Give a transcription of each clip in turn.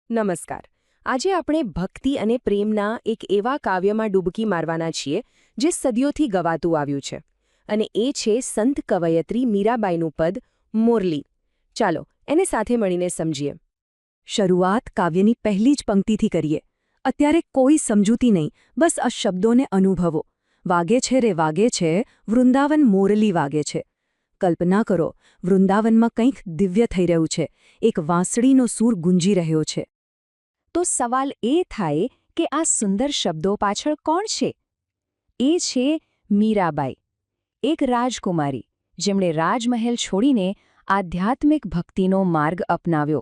નમસ્કાર. આજે આપણે ભક્તિ અને પ્રેમના એક એવા કાવ્યમાં ડૂબકી મારવાના છીએ જે સદીઓથી ગવાતું આવ્યું છે અને એ છે સંત કવયત્રી મીરાબાઈનું પદ મોરલી. ચાલો એને સાથે મળીને સમજીએ. શરૂઆત કાવ્યની પહેલી જ પંક્તિથી કરીએ. અત્યારે કોઈ સમજૂતી નહીં, બસ આ શબ્દોને અનુભવો. વાગે છે રે વાગે છે, વૃંદાવન મોરલી વાગે છે. કલ્પના કરો, વૃંદાવનમાં કંઈક દિવ્ય થઈ રહ્યું છે, એક વાંસળીનો સૂર ગુંજી રહ્યો છે. તો સવાલ એ થાય કે આ સુંદર શબ્દો પાછળ કોણ છે? એ છે મીરાબાઈ, એક રાજકુમારી જેમણે રાજમહેલ છોડીને આધ્યાત્મિક ભક્તિનો માર્ગ અપનાવ્યો.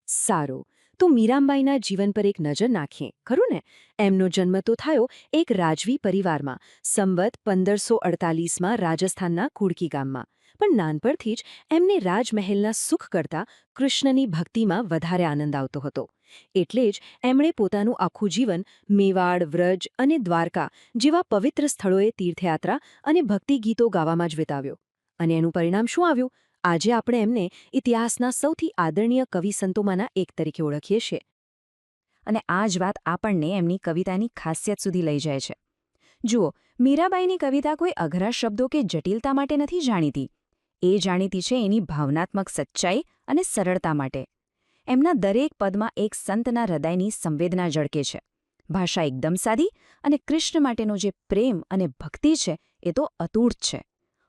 સારું, તો મીરાબાઈના જીવન પર એક નજર નાખીએ, ખરું ને? એમનો જન્મ તો થયો એક રાજવી પરિવારમાં સંવત 1548માં રાજસ્થાનના કુડકી ગામમાં. પણ નાનપણથી જ એમને રાજમહેલના સુખ કરતાં કૃષ્ણની ભક્તિમાં વધારે આનંદ આવતો હતો. એટલે જ એમણે પોતાનું આખું જીવન મેવાડ, વ્રજ અને દ્વારકા જેવા પવિત્ર સ્થળોએ તીર્થયાત્રા અને ભક્તિ ગીતો ગાવામાં જ વિતાવ્યો. અને એનું પરિણામ શું આવ્યું? આજે આપણે એમને ઇતિહાસના સૌથી આદરણીય કવિ સંતોમાંના એક તરીકે ઓળખીએ છીએ. અને આ જ વાત આપણને એમની કવિતાની ખાસિયત સુધી લઈ જાય છે. જુઓ, મીરાબાઈની કવિતા કોઈ અઘરા શબ્દો કે જટિલતા માટે નથી જાણીતી. એ જાણીતી છે એની ભાવનાત્મક સચ્ચાઈ અને સરળતા માટે. એમના દરેક પદમાં એક સંતના હૃદયની સંવેદના ઝળકે છે. ભાષા એકદમ સાદી, અને કૃષ્ણ માટેનો જે પ્રેમ અને ભક્તિ છે એ તો અતૂટ છે.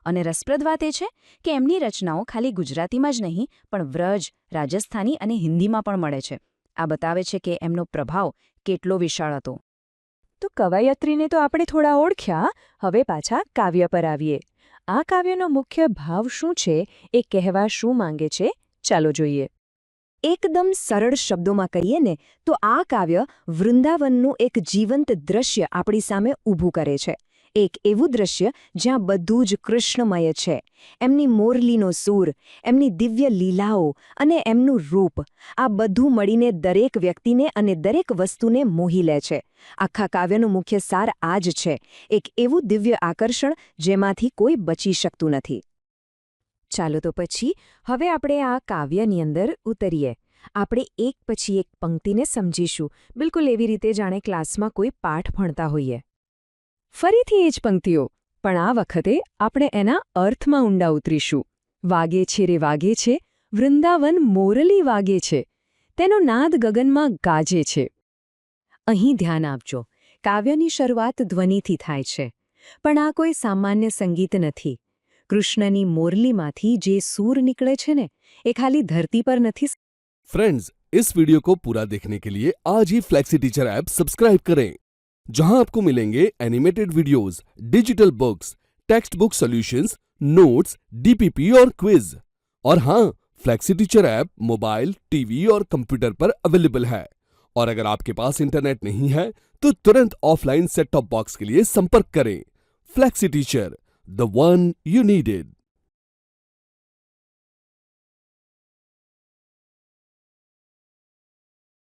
અને રસપ્રદ વાત એ છે કે એમની રચનાઓ ખાલી ગુજરાતીમાં જ નહીં, પણ વ્રજ, રાજસ્થાની અને હિન્દીમાં પણ મળે છે. આ બતાવે છે કે એમનો પ્રભાવ કેટલો વિશાળ હતો. તો કવયત્રીને તો આપણે થોડા ઓળખ્યા, હવે પાછા કાવ્ય પર આવીએ. આ કાવ્યનો મુખ્ય ભાવ શું છે, એ કહેવા શું માંગે છે, ચાલો જોઈએ. એકદમ સરળ શબ્દોમાં કહીએ ને તો આ કાવ્ય વૃંદાવનનું એક જીવંત દ્રશ્ય આપણી સામે ઊભું કરે છે. એક એવું દ્રશ્ય જ્યાં બધું જ કૃષ્ણમય છે. એમની મોરલીનો સૂર, એમની દિવ્ય લીલાઓ અને એમનું રૂપ, આ બધું મળીને દરેક વ્યક્તિને અને દરેક વસ્તુને મોહી લે છે. આખા કાવ્યનો મુખ્ય સાર આ જ છે, એક એવું દિવ્ય આકર્ષણ જેમાંથી કોઈ બચી શકતું નથી. ચાલો તો પછી હવે આપણે આ કાવ્યની અંદર ઉતરીએ. આપણે એક પછી એક પંક્તિને સમજીશું, બિલકુલ એવી રીતે જાણે ક્લાસમાં કોઈ પાઠ ભણતા હોઈએ. ફરીથી એ જ પંક્તિઓ, પણ આ વખતે આપણે એના અર્થમાં ઊંડા ઉતરીશું. વાગે છે રે વાગે છે, વૃંદાવન મોરલી વાગે છે, તેનો નાદ ગગનમાં ગાજે છે. અહીં ધ્યાન આપજો, કાવ્યની શરૂઆત ધ્વનિથી થાય છે. પણ આ કોઈ સામાન્ય સંગીત નથી. કૃષ્ણની મોરલીમાંથી જે સૂર निकले છે ને, એ ખાલી ધરતી પર નથી. फ्रेंड्स, इस वीडियो को पूरा देखने के लिए आज ही फ्लेक्सी टीचर ऐप सब्सक्राइब करें, जहां आपको मिलेंगे animated videos, digital books, text book solutions, notes, DPP और क्विज. और हाँ, flexi teacher app mobile, TV और कंप्यूटर पर अवेलेबल है. और अगर आपके पास इंटरनेट नहीं है तो तुरंत ऑफलाइन सेट टॉप बॉक्स के लिए संपर्क करें. Flexi teacher, the one you needed.